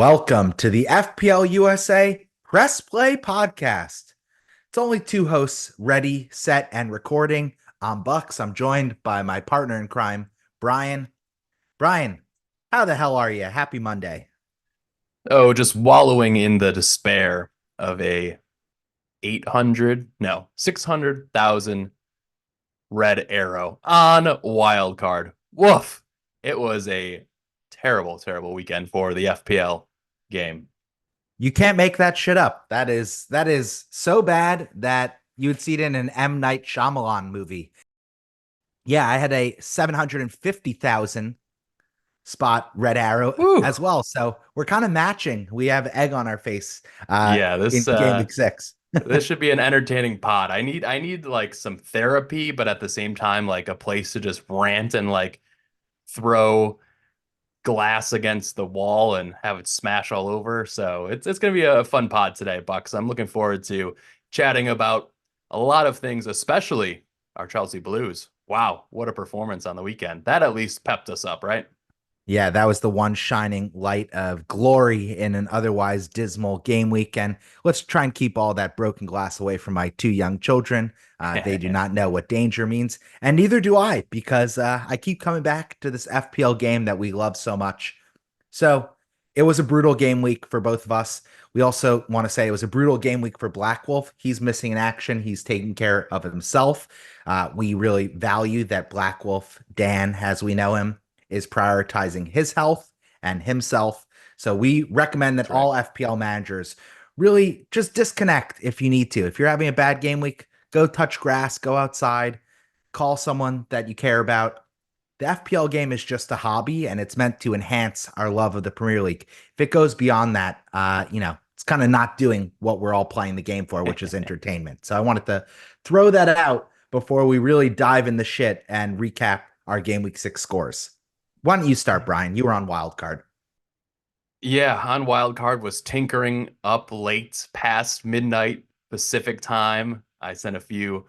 Welcome to the FPL USA Press Play Podcast. It's only two hosts ready, set, and recording. I'm Bucks. I'm joined by my partner in crime, Brian. Brian, how the hell are you? Happy Monday. Oh, just wallowing in the despair of a 600,000 red arrow on wild card. Woof. It was a terrible, terrible weekend for the FPL game. You can't make that shit up. That is so bad that you would see it in an M. Night Shyamalan movie. Yeah, I had a 750,000 spot red arrow Woo. as well. So we're kind of matching. We have egg on our face Yeah, in this game week 6. this should be an entertaining pod. I need like some therapy, but at the same time, like a place to just rant and like throw glass against the wall and have it smash all over. So it's gonna be a fun pod today, Bucks. I'm looking forward to chatting about a lot of things, especially our Chelsea Blues. Wow, what a performance on the weekend. That at least pepped us up, right? Yeah, that was the one shining light of glory in an otherwise dismal game week. And let's try and keep all that broken glass away from my two young children. They do not know what danger means, and neither do I, because I keep coming back to this FPL game that we love so much. So it was a brutal game week for both of us. We also want to say it was a brutal game week for Black Wolf. He's missing in action. He's taking care of himself. We really value that Black Wolf, Dan, as we know him, is prioritizing his health and himself. So we recommend that That's right. all FPL managers really just disconnect if you need to. If you're having a bad game week, go touch grass, go outside, call someone that you care about. The FPL game is just a hobby and it's meant to enhance our love of the Premier League. If it goes beyond that, it's kind of not doing what we're all playing the game for, which is entertainment. So I wanted to throw that out before we really dive in the shit and recap our game week 6 scores. Why don't you start, Brian? You were on wild card. Yeah, on Wildcard was tinkering up late past midnight Pacific time. I sent a few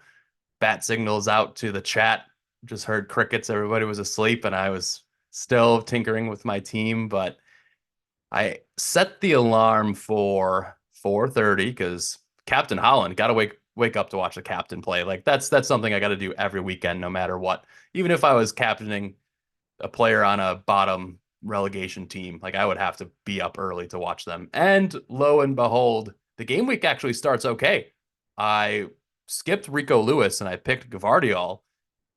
bat signals out to the chat. Just heard crickets. Everybody was asleep, and I was still tinkering with my team. But I set the alarm for 4:30 because Captain Holland got to wake up to watch the captain play. Like that's something I got to do every weekend, no matter what. Even if I was captaining a player on a bottom relegation team, like I would have to be up early to watch them. And lo and behold, the game week actually starts okay. I skipped Rico Lewis and I picked Gvardiol,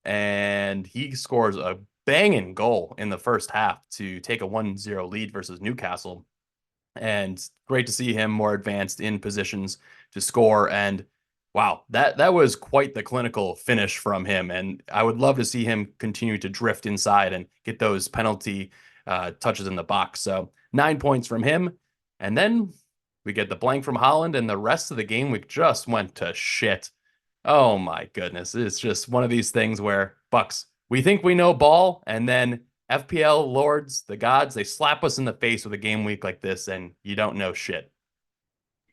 and he scores a banging goal in the first half to take a 1-0 lead versus Newcastle. And great to see him more advanced in positions to score. And wow, that was quite the clinical finish from him. And I would love to see him continue to drift inside and get those penalty touches in the box. So 9 points from him. And then we get the blank from Holland, and the rest of the game week just went to shit. Oh my goodness. It's just one of these things where Bucks, we think we know ball, and then FPL lords, the gods, they slap us in the face with a game week like this, and you don't know shit.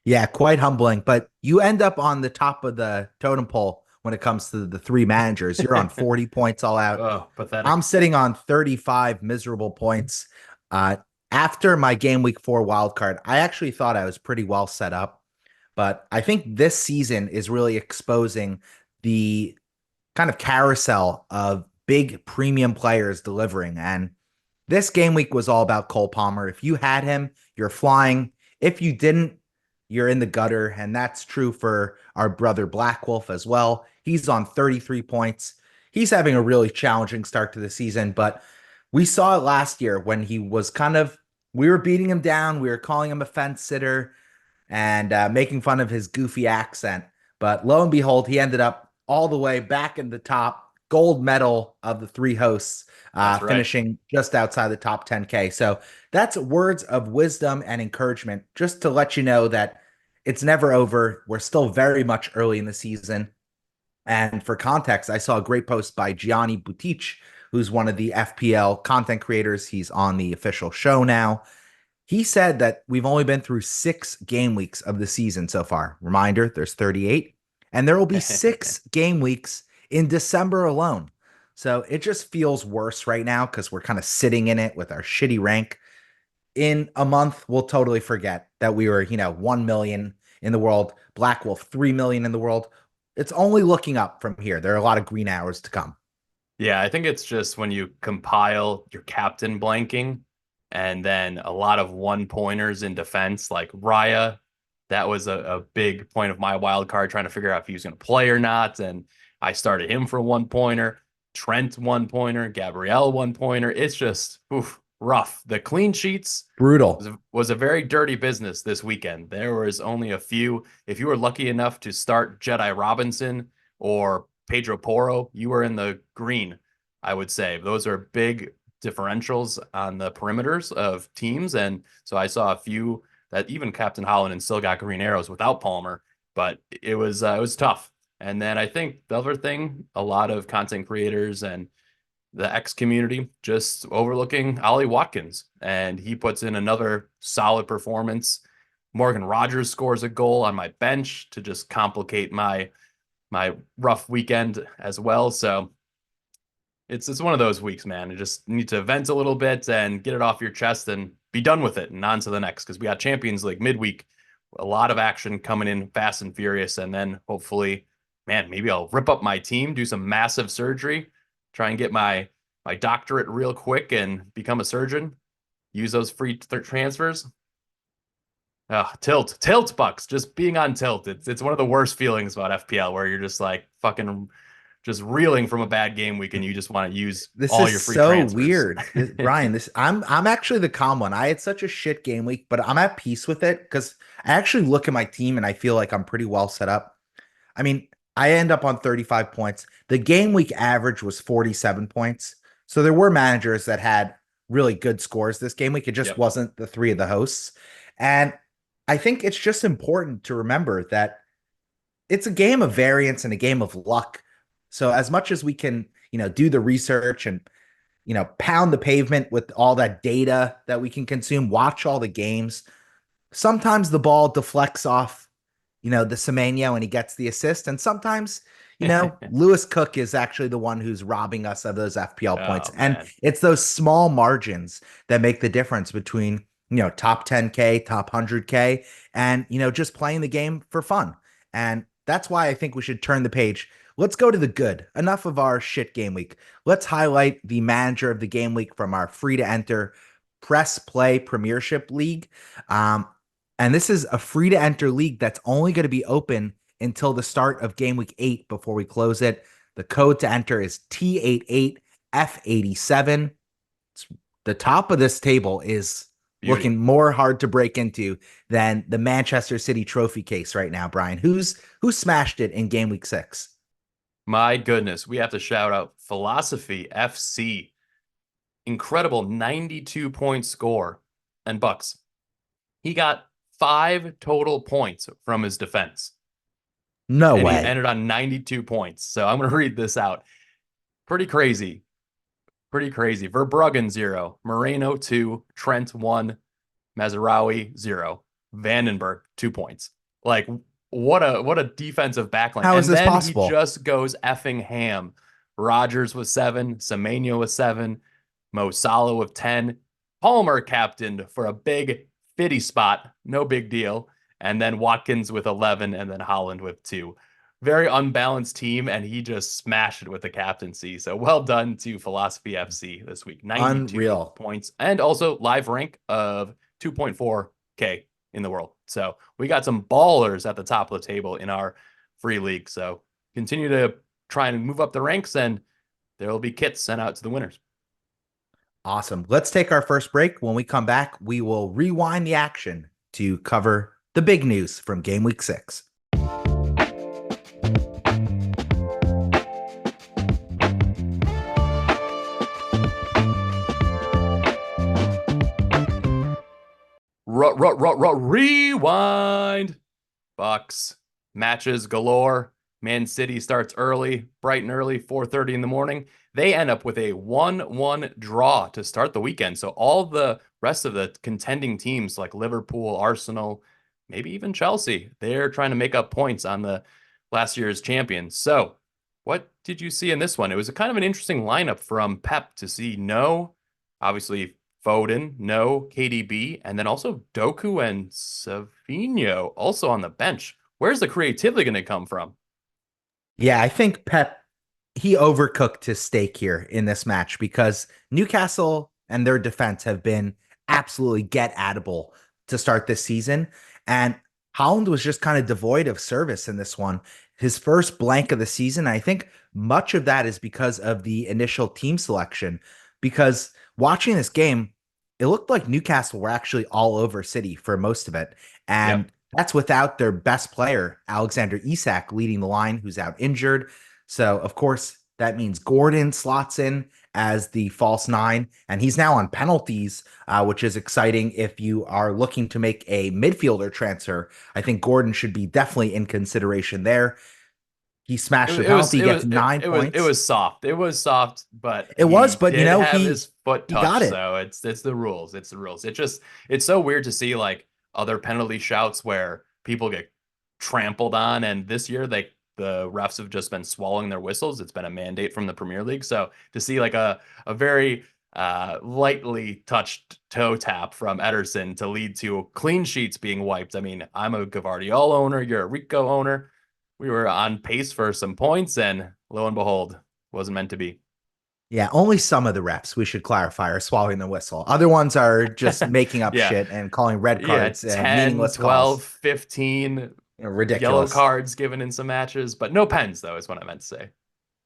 Yeah, quite humbling. But you end up on the top of the totem pole when it comes to the three managers. You're on 40 points all out. Oh, I'm pathetic. sitting on 35 miserable points. Uh, After my game week 4 wild card, I actually thought I was pretty well set up. But I think this season is really exposing the kind of carousel of big premium players delivering. And this game week was all about Cole Palmer. If you had him, you're flying. If you didn't, you're in the gutter. And that's true for our brother Black Wolf as well. He's on 33 points. He's having a really challenging start to the season, but we saw it last year when he was we were beating him down. We were calling him a fence sitter and making fun of his goofy accent. But lo and behold, he ended up all the way back in the top gold medal of the three hosts, That's right. finishing just outside the top 10K. So that's words of wisdom and encouragement, just to let you know that it's never over. We're still very much early in the season. And for context, I saw a great post by Gianni Butich, who's one of the FPL content creators. He's on the official show now. He said that we've only been through 6 game weeks of the season so far. Reminder, there's 38, and there will be 6 game weeks in December alone. So it just feels worse right now because we're kind of sitting in it with our shitty rank. in a month, we'll totally forget that we were, 1 million in the world, Black Wolf, 3 million in the world. It's only looking up from here. There are a lot of green hours to come. Yeah, I think it's just when you compile your captain blanking and then a lot of one pointers in defense, like Raya, that was a big point of my wild card, trying to figure out if he was going to play or not. And I started him for one pointer, Trent one pointer, Gabrielle one pointer. It's just rough. The clean sheets Brutal. was a very dirty business this weekend. There was only a few. If you were lucky enough to start Jedi Robinson or Pedro Porro, you were in the green, I would say. Those are big differentials on the perimeters of teams. And so I saw a few that even Captain Holland and still got green arrows without Palmer, but it was tough. And then I think the other thing, a lot of content creators and the X community just overlooking Ollie Watkins, and he puts in another solid performance. Morgan Rogers scores a goal on my bench to just complicate my rough weekend as well. So it's one of those weeks, man. You just need to vent a little bit and get it off your chest and be done with it and on to the next, because we got Champions League midweek, a lot of action coming in fast and furious, and then hopefully, man, maybe I'll rip up my team, do some massive surgery, try and get my doctorate real quick and become a surgeon. Use those free transfers. Tilt bucks. Just being on tilt. It's one of the worst feelings about FPL, where you're just like fucking just reeling from a bad game week and you just want to use This all is your free so transfers. weird. Brian, this I'm actually the calm one. I had such a shit game week, but I'm at peace with it because I actually look at my team and I feel like I'm pretty well set up. I mean, I end up on 35 points. The game week average was 47 points. So there were managers that had really good scores this game week. It just Yep. wasn't the three of the hosts. And I think it's just important to remember that it's a game of variance and a game of luck. So as much as we can, do the research and, pound the pavement with all that data that we can consume, watch all the games, sometimes the ball deflects off, the Semenyo and he gets the assist. And sometimes, Lewis Cook is actually the one who's robbing us of those FPL points. Oh And man. it's those small margins that make the difference between, top 10K, top 100K, and, just playing the game for fun. And that's why I think we should turn the page. Let's go to the good. Enough of our shit game week. Let's highlight the manager of the game week from our free to enter press play premiership league. Um, and this is a free to enter league that's only going to be open until the start of game week 8 before we close it. The code to enter is T88F87. The top of this table is Beauty. looking more hard to break into than the Manchester City trophy case right now, Brian. Who smashed it in game week 6? My goodness. We have to shout out Philosophy FC. Incredible 92-point score. And Bucks, he got 5 total points from his defense, No and he way. ended on 92 points. So I'm going to read this out. Pretty crazy. Pretty crazy. Verbruggen 0, Moreno 2, Trent 1, Mazarawi 0, Vandenberg 2 points. Like what a defensive backline. How is And this then he possible? just goes effing ham. Rogers with 7, Semenyo with 7, Mo Salah with 10, Palmer captained for a big 50 spot, no big deal. And then Watkins with 11, and then Holland with 2. Very unbalanced team, and he just smashed it with the captaincy. So well done to Philosophy FC this week. 92 Unreal. points, and also live rank of 2.4K in the world. So we got some ballers at the top of the table in our free league. So continue to try and move up the ranks, and there will be kits sent out to the winners. Awesome. Let's take our first break. When we come back, we will rewind the action to cover the big news from game week 6. Rewind. Bucks matches galore. Man City starts early, bright and early, 4:30 in the morning. They end up with a 1-1 draw to start the weekend. So all the rest of the contending teams like Liverpool, Arsenal, maybe even Chelsea, they're trying to make up points on the last year's champions. So what did you see in this one? It was a kind of an interesting lineup from Pep to see. No, obviously Foden, no, KDB, and then also Doku and Savinho also on the bench. Where's the creativity going to come from? Yeah, I think Pep he overcooked his steak here in this match because Newcastle and their defense have been absolutely get atable to start this season. And Holland was just kind of devoid of service in this one. His first blank of the season. I think much of that is because of the initial team selection. Because watching this game, it looked like Newcastle were actually all over City for most of it. Yep. And that's without their best player, Alexander Isak, leading the line, who's out injured. So, of course, that means Gordon slots in as the false nine, and he's now on penalties, which is exciting if you are looking to make a midfielder transfer. I think Gordon should be definitely in consideration there. He It, smashed the it was penalty, it was gets it, nine it was it points. was soft. It was soft, but It was, he but did have he his foot he got touched. it. So it's the rules. It's the rules. It's so weird to see like other penalty shouts where people get trampled on, and this year the refs have just been swallowing their whistles. It's been a mandate from the Premier League. So to see like a very lightly touched toe tap from Ederson to lead to clean sheets being wiped. I mean, I'm a Gavardiol owner. You're a Rico owner. We were on pace for some points, and lo and behold, wasn't meant to be. Yeah, only some of the refs, we should clarify, are swallowing the whistle. Other ones are just making up Yeah. shit and calling red Yeah. cards 10, meaningless calls. 12, 15 yellow Ridiculous. cards given in some matches, but no pens, though, is what I meant to say.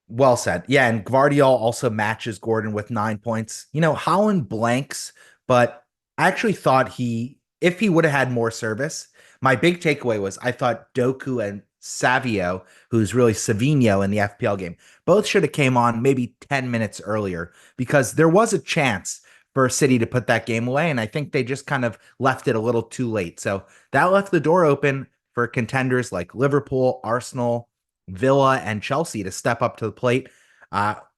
Well said. Yeah, and Gvardiol also matches Gordon with 9 points. Holland blanks, but I actually thought if he would have had more service, my big takeaway was I thought Doku and Savio, who's really Savinho in the FPL game, both should have came on maybe 10 minutes earlier because there was a chance for City to put that game away, and I think they just kind of left it a little too late. So that left the door open for contenders like Liverpool, Arsenal, Villa, and Chelsea to step up to the plate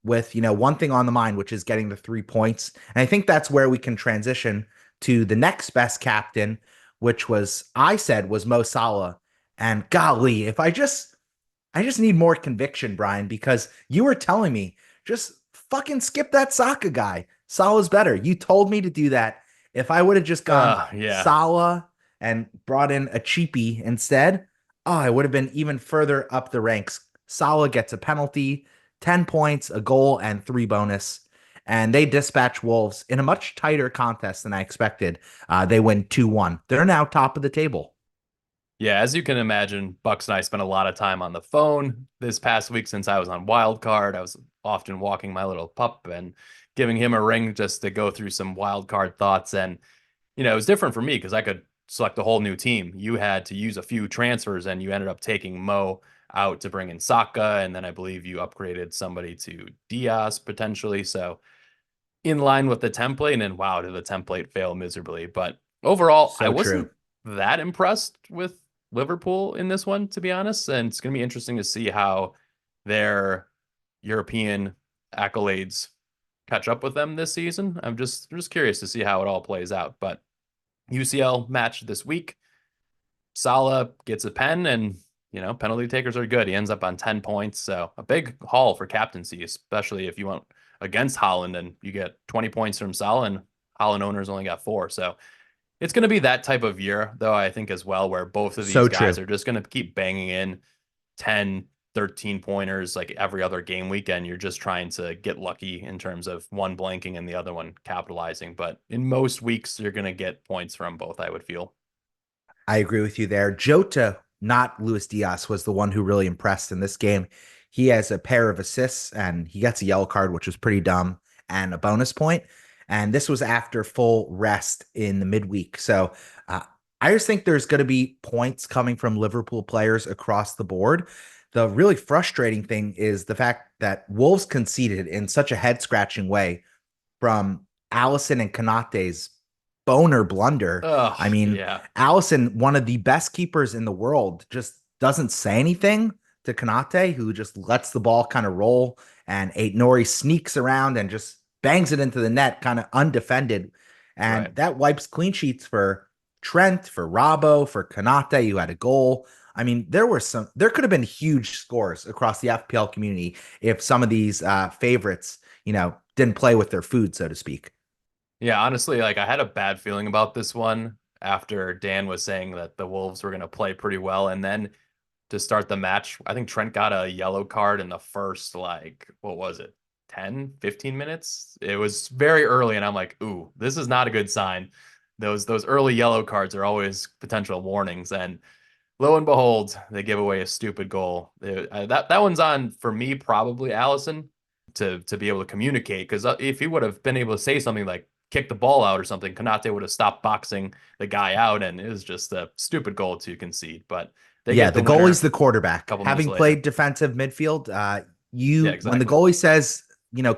with one thing on the mind, which is getting the 3 points. And I think that's where we can transition to the next best captain, which I said was Mo Salah. And golly, if I just need more conviction, Brian, because you were telling me just fucking skip that Saka guy. Salah's better. You told me to do that. If I would have just gone Yeah. Salah and brought in a cheapie instead, oh, I would have been even further up the ranks. Salah gets a penalty, 10 points, a goal, and 3 bonus. And they dispatch Wolves in a much tighter contest than I expected. They win 2-1. They're now top of the table. Yeah, as you can imagine, Bucks and I spent a lot of time on the phone this past week since I was on wild card. I was often walking my little pup and giving him a ring just to go through some wild card thoughts. And it was different for me because I could select a whole new team. You had to use a few transfers, and you ended up taking Mo out to bring in Saka, and then I believe you upgraded somebody to Diaz potentially. So in line with the template, and then wow, did the template fail miserably. But overall, I So true. wasn't that impressed with Liverpool in this one, to be honest. And it's going to be interesting to see how their European accolades catch up with them this season. I'm just curious to see how it all plays out. But UCL match this week. Salah gets a pen, and penalty takers are good. He ends up on 10 points, so a big haul for captaincy, especially if you want against Holland and you get 20 points from Salah, and Holland owners only got 4. So it's going to be that type of year, though, I think as well, where both of these So guys true. are just going to keep banging in 10, 13 pointers like every other game weekend. You're just trying to get lucky in terms of one blanking and the other one capitalizing. But in most weeks, you're going to get points from both, I would feel. I agree with you there. Jota, not Luis Diaz, was the one who really impressed in this game. He has a pair of assists and he gets a yellow card, which was pretty dumb, and a bonus point. And this was after full rest in the midweek. So uh, I just think there's going to be points coming from Liverpool players across the board. The really frustrating thing is the fact that Wolves conceded in such a head scratching way from Allison and Kanate's boner blunder. Oh, I mean, yeah. Allison, one of the best keepers in the world, just doesn't say anything to Kanate, who just lets the ball kind of roll. And Ait Nori sneaks around and just bangs it into the net, kind of undefended. And Right. that wipes clean sheets for Trent, for Robbo, for Kanate, who had a goal. I mean, there could have been huge scores across the FPL community if some of these favorites, didn't play with their food, so to speak. Yeah, honestly, like I had a bad feeling about this one after Dan was saying that the Wolves were going to play pretty well. And then to start the match, I think Trent got a yellow card in the first, like, what was it, 10, 15 minutes? It was very early, and I'm like, ooh, this is not a good sign. Those early yellow cards are always potential warnings. And lo and behold, they give away a stupid goal. That one's on for me, probably Allison, to be able to communicate. Because if he would have been able to say something like kick the ball out or something, Konate would have stopped boxing the guy out, and it was just a stupid goal to concede. But they Yeah, get the the winner goalie's a the quarterback. couple minutes Having later. played defensive midfield, Yeah, you when the exactly. goalie says,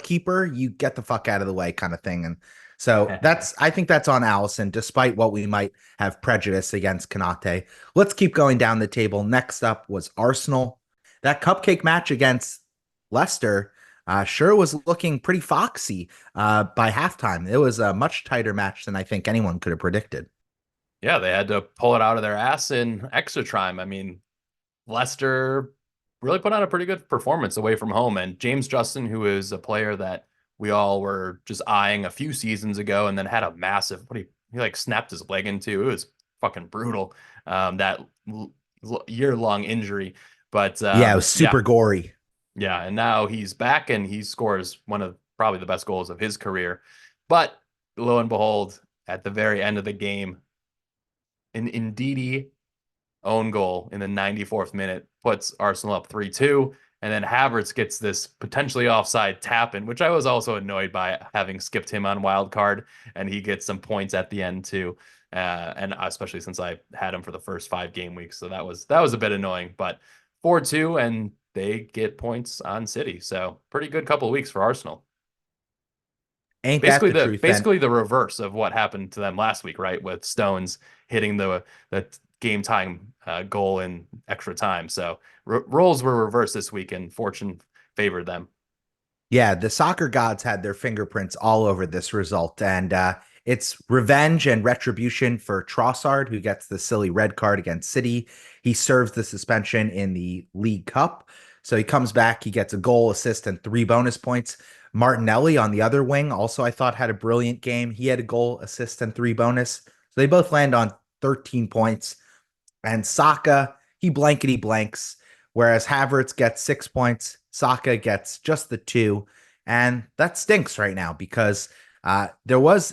keeper, you get the fuck out of the way kind of thing. And so I think that's on Allison, despite what we might have prejudice against Kanate. Let's keep going down the table. Next up was Arsenal. That cupcake match against Leicester sure was looking pretty foxy by halftime. It was a much tighter match than I think anyone could have predicted. Yeah, they had to pull it out of their ass in extra time. I mean, Leicester really put on a pretty good performance away from home. And James Justin, who is a player that we all were just eyeing a few seasons ago, and then had a massive, what he like snapped his leg into. It was fucking brutal. That year-long injury. But Yeah, it was yeah, super gory. yeah. And now he's back and he scores one of probably the best goals of his career. But lo and behold, at the very end of the game, an Ndidi own goal in the 94th minute puts Arsenal up 3-2. And then Havertz gets this potentially offside tap in, which I was also annoyed by having skipped him on wild card. And he gets some points at the end too. And especially since I had him for the first 5 game weeks. So that was a bit annoying. But 4-2 and they get points on City. So pretty good couple of weeks for Arsenal. Ain't that Basically the the truth then? basically the reverse of what happened to them last week, right? With Stones hitting the game time goal in extra time. So roles were reversed this week, and fortune favored them. Yeah, the soccer gods had their fingerprints all over this result, and it's revenge and retribution for Trossard, who gets the silly red card against City. He serves the suspension in the League Cup, so he comes back. He gets a goal, assist, and 3 bonus points. Martinelli on the other wing also, I thought, had a brilliant game. He had a goal, assist, and 3 bonus. So they both land on 13 points. And Saka, he blankety blanks, whereas Havertz gets 6 points. Saka gets just the two. And that stinks right now because there was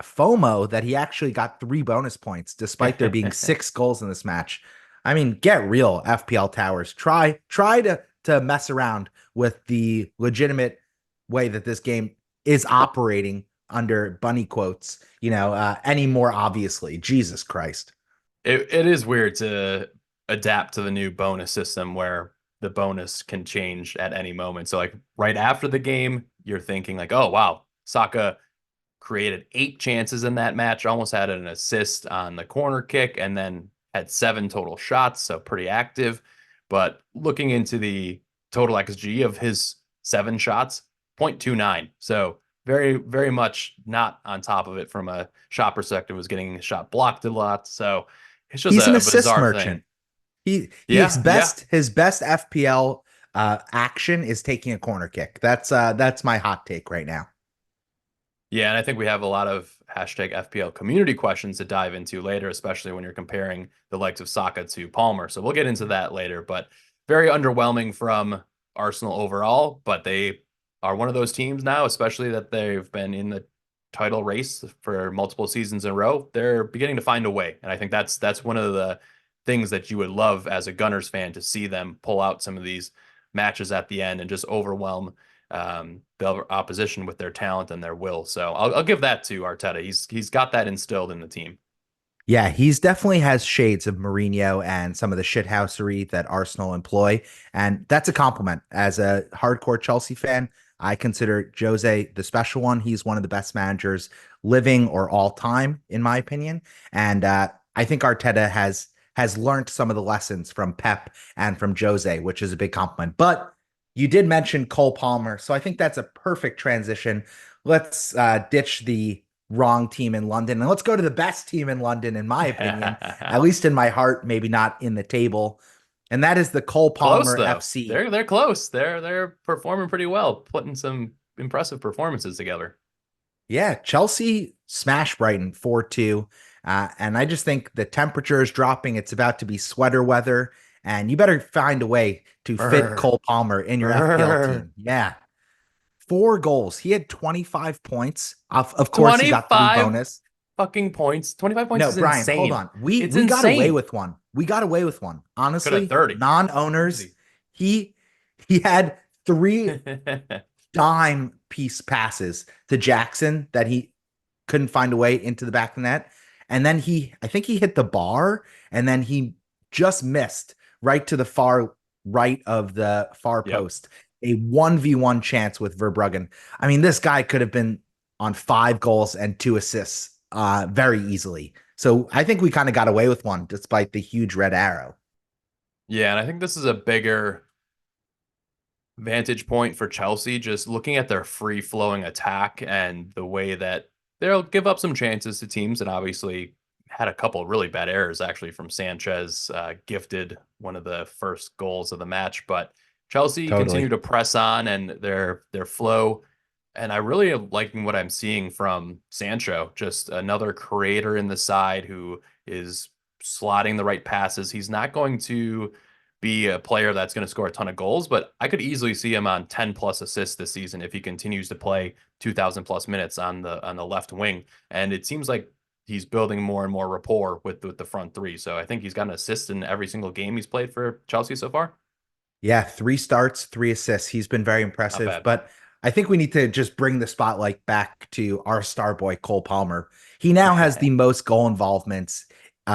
FOMO that he actually got 3 bonus points despite there being 6 goals in this match. I mean, get real, FPL Towers. Try to mess around with the legitimate way that this game is operating under bunny quotes, any more obviously. Jesus Christ. It is weird to adapt to the new bonus system where the bonus can change at any moment. So like right after the game, you're thinking like, oh wow, Saka created 8 chances in that match, almost had an assist on the corner kick, and then had 7 total shots, so pretty active. But looking into the total XG of his 7 shots, 0.29. So very, very much not on top of it from a shot perspective, was getting his shot blocked a lot. So it's just He's an a assist bizarre thing. merchant. He his Yeah, yeah. best FPL action is taking a corner kick. That's my hot take right now. Yeah, and I think we have a lot of hashtag FPL community questions to dive into later, especially when you're comparing the likes of Saka to Palmer. So we'll get into that later, but very underwhelming from Arsenal overall. But they are one of those teams now, especially that they've been in the title race for multiple seasons in a row. They're beginning to find a way. And I think that's one of the things that you would love as a Gunners fan to see them pull out some of these matches at the end and just overwhelm the opposition with their talent and their will. So I'll give that to Arteta. He's got that instilled in the team. Yeah, he's definitely has shades of Mourinho and some of the shithousery that Arsenal employ, and that's a compliment. As a hardcore Chelsea fan, I consider Jose the special one. He's one of the best managers living or all time, in my opinion, and I think Arteta has learned some of the lessons from Pep and from Jose, which is a big compliment. But you did mention Cole Palmer, so I think that's a perfect transition. Let's ditch the wrong team in London. And let's go to the best team in London, in my opinion, at least in my heart, maybe not in the table. And that is the Cole Close Palmer though. FC. They're close. They're performing pretty well, putting some impressive performances together. Yeah, Chelsea smashed Brighton 4-2. And I just think the temperature is dropping. It's about to be sweater weather. And you better find a way to fit Brr, Cole Palmer in your FPL brr. team. Yeah. 4 goals. He had 25 points. Of course, he got three 25 bonus. fucking points. 25 points No, is Brian, hold insane. on. We It's we got away insane. with one. We got away with one. Could have Honestly, 30. non-owners, Easy. he he had three dime piece passes to Jackson that he couldn't find a way into the back of the net. And then I think he hit the bar and then he just missed right to the far right of the far Yep. post. A 1v1 chance with Verbruggen. I mean, this guy could have been on 5 goals and 2 assists very easily. So I think we kind of got away with one despite the huge red arrow. Yeah, and I think this is a bigger vantage point for Chelsea, just looking at their free flowing attack and the way that they'll give up some chances to teams, and obviously had a couple of really bad errors actually from Sanchez, gifted one of the first goals of the match. But Chelsea continue Totally. to press on and their flow. And I really am liking what I'm seeing from Sancho, just another creator in the side who is slotting the right passes. He's not going to be a player that's going to score a ton of goals, but I could easily see him on 10 plus assists this season if he continues to play 2000 plus minutes on the left wing. And it seems like he's building more and more rapport with the front three. So I think he's got an assist in every single game he's played for Chelsea so far. Yeah, 3 starts, 3 assists. He's been very Not impressive, bad. but I think we need to just bring the spotlight back to our star boy, Cole Palmer. He now has the most goal involvements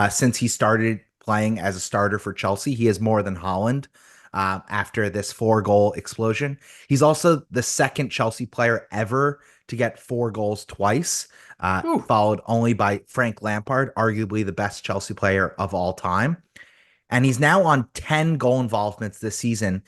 since he started playing as a starter for Chelsea. He has more than Holland after this 4 goal explosion. He's also the second Chelsea player ever to get 4 goals twice, Ooh, followed only by Frank Lampard, arguably the best Chelsea player of all time. And he's now on 10 goal involvements this season.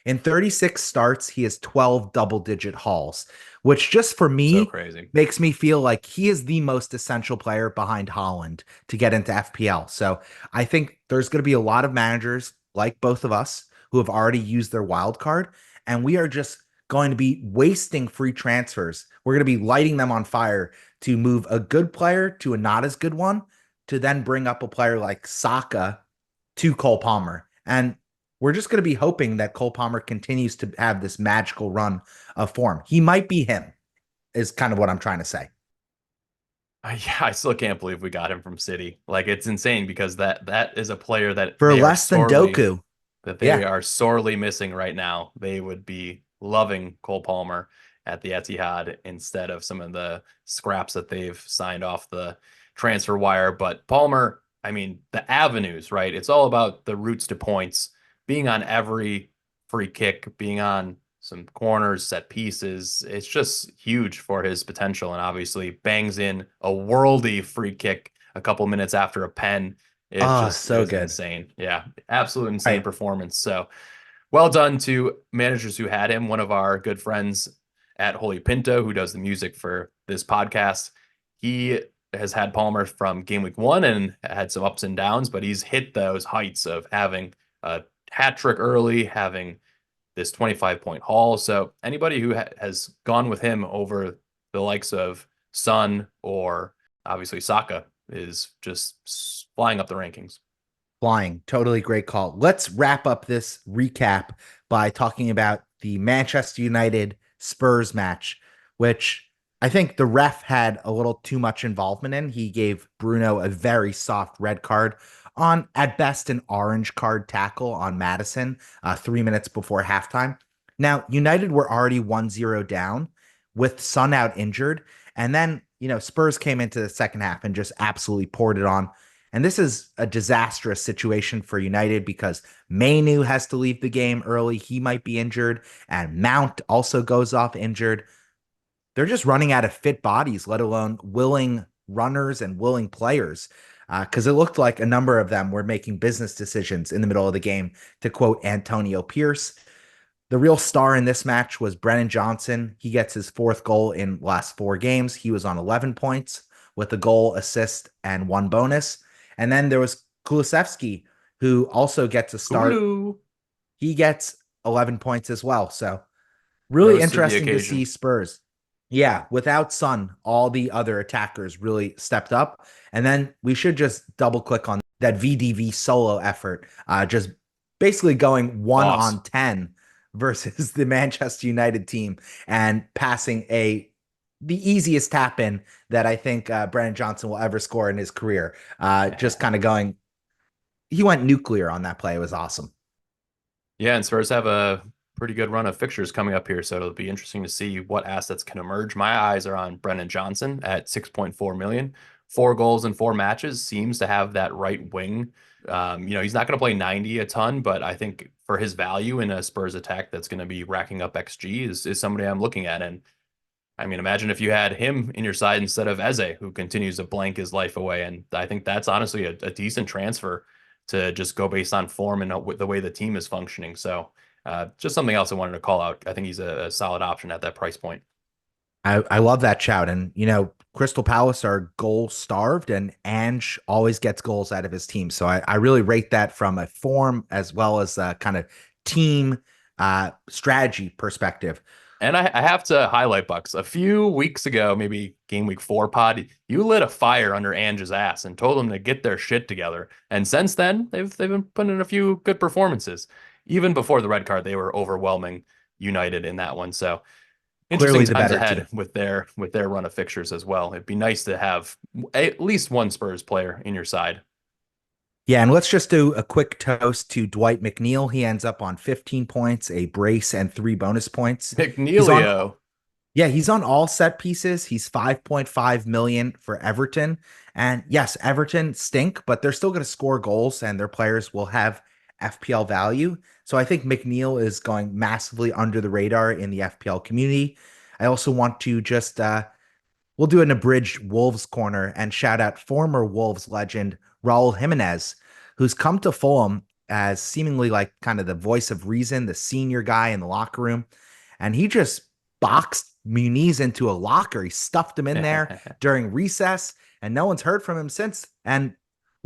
In 36 starts, he has 12 double digit hauls, which just for so me crazy. makes me feel like he is the most essential player behind Holland to get into FPL. So I think there's going to be a lot of managers like both of us who have already used their wild card, and we are just going to be wasting free transfers. We're going to be lighting them on fire to move a good player to a not as good one, to then bring up a player like Saka to Cole Palmer. And we're just going to be hoping that Cole Palmer continues to have this magical run of form. He might be him, is kind of what I'm trying to say. Yeah, I still can't believe we got him from City. Like it's insane because that is a player that For less than Doku. they Yeah. are sorely missing right now. They would be loving Cole Palmer at the Etihad instead of some of the scraps that they've signed off the transfer wire. But Palmer, I mean, the avenues, right? It's all about the routes to points, being on every free kick, being on some corners, set pieces. It's just huge for his potential. And obviously bangs in a worldy free kick a couple minutes after a pen. Oh, It so was good. insane. Yeah, absolute All insane right. performance. So well done to managers who had him. One of our good friends at Holy Pinto, who does the music for this podcast, he has had Palmer from game week one and had some ups and downs, but he's hit those heights of having a hat trick early, having this 25-point haul. So anybody who has gone with him over the likes of Sun or obviously Saka is just flying up the rankings. Flying. Totally great call. Let's wrap up this recap by talking about the Manchester United Spurs match, which I think the ref had a little too much involvement in. He gave Bruno a very soft red card on, at best, an orange card tackle on Madison 3 minutes before halftime. Now, United were already 1-0 down with Sun out injured. And then, Spurs came into the second half and just absolutely poured it on. And this is a disastrous situation for United because Mainu has to leave the game early. He might be injured, and Mount also goes off injured. They're just running out of fit bodies, let alone willing runners and willing players. Because it looked like a number of them were making business decisions in the middle of the game, to quote Antonio Pierce. The real star in this match was Brennan Johnson. He gets his 4th goal in last 4 games. He was on 11 points with a goal, assist, and 1 bonus. And then there was Kulusevski, who also gets a start. Hulu He gets 11 points as well. So really rose to the interesting to see occasion. Spurs. Yeah, without Sun, all the other attackers really stepped up. And then we should just double click on that VDV solo effort, just basically going one Boss. on 10 versus the Manchester United team and passing the easiest tap in that I think Brennan Johnson will ever score in his career. Just kind of going, he went nuclear on that play. It was awesome. Yeah, and Spurs have a pretty good run of fixtures coming up here, so it'll be interesting to see what assets can emerge. My eyes are on Brennan Johnson at 6.4 million. 4 goals in 4 matches seems to have that right wing. He's not going to play 90 a ton, but I think for his value in a Spurs attack that's going to be racking up XG is somebody I'm looking at. And I mean, imagine if you had him in your side instead of Eze, who continues to blank his life away. And I think that's honestly a decent transfer to just go based on form and the way the team is functioning. So just something else I wanted to call out. I think he's a solid option at that price point. I love that shout. And, Crystal Palace are goal starved, and Ange always gets goals out of his team. So I really rate that from a form as well as a kind of team strategy perspective. And I have to highlight Bucks. A few weeks ago, maybe game week 4 pod, you lit a fire under Ange's ass and told them to get their shit together. And since then, they've been putting in a few good performances. Even before the red card, they were overwhelming United in that one. So interesting Clearly the times better team. ahead with their run of fixtures as well. It'd be nice to have at least one Spurs player in your side. Yeah, and let's just do a quick toast to Dwight McNeil. He ends up on 15 points, a brace, and 3 bonus points. He's on McNeilio. Yeah, he's on all set pieces. He's 5.5 million for Everton. And yes, Everton stink, but they're still going to score goals and their players will have FPL value. So I think McNeil is going massively under the radar in the FPL community. I also want to just we'll do an abridged Wolves corner and shout out former Wolves legend Raul Jimenez, who's come to Fulham as seemingly like kind of the voice of reason, the senior guy in the locker room. And he just boxed Muniz into a locker. He stuffed him in there during recess, and no one's heard from him since. And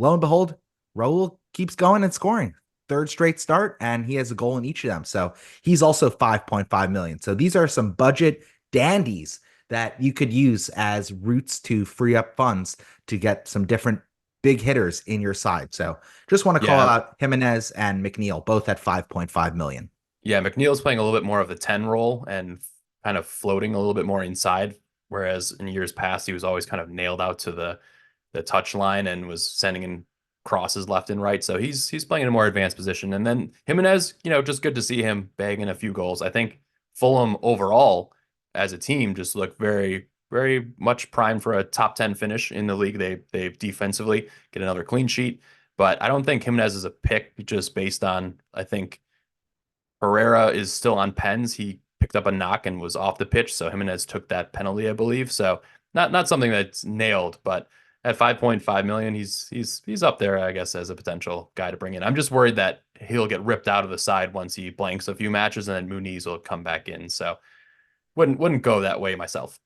lo and behold, Raul keeps going and scoring. Third straight start, and he has a goal in each of them. So he's also 5.5 million. So these are some budget dandies that you could use as routes to free up funds to get some different big hitters in your side. So just want to call Yeah, out Jimenez and McNeil, both at 5.5 million. Yeah, McNeil's playing a little bit more of the 10 role and kind of floating a little bit more inside, whereas in years past he was always kind of nailed out to the touch line and was sending in crosses left and right. So he's playing in a more advanced position. And then Jimenez, just good to see him bagging a few goals. I think Fulham overall as a team just look very, very much primed for a top 10 finish in the league. They defensively get another clean sheet. But I don't think Jimenez is a pick just based on, I think Herrera is still on pens. He picked up a knock and was off the pitch, so Jimenez took that penalty, I believe. So not something that's nailed, but at 5.5 million, he's up there, I guess, as a potential guy to bring in. I'm just worried that he'll get ripped out of the side once he blanks a few matches, and then Muniz will come back in. So wouldn't go that way myself.